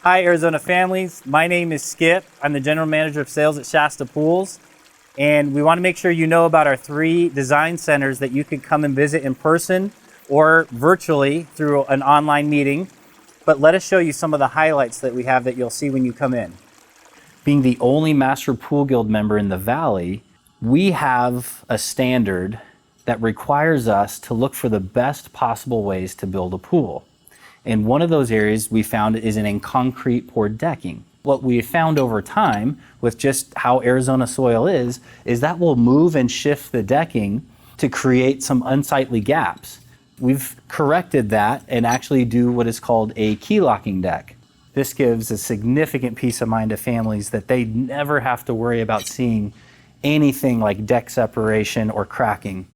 Hi, Arizona families. My name is Skip. I'm the General Manager of Sales at Shasta Pools. And we want to make sure you know about our 3 design centers that you can come and visit in person or virtually through an online meeting. But let us show you some of the highlights that we have that you'll see when you come in. Being the only Master Pool Guild member in the Valley, we have a standard that requires us to look for the best possible ways to build a pool. And one of those areas we found is in concrete poured decking. What we found over time with just how Arizona soil is that we'll move and shift the decking to create some unsightly gaps. We've corrected that and actually do what is called a key locking deck. This gives a significant peace of mind to families that they never have to worry about seeing anything like deck separation or cracking.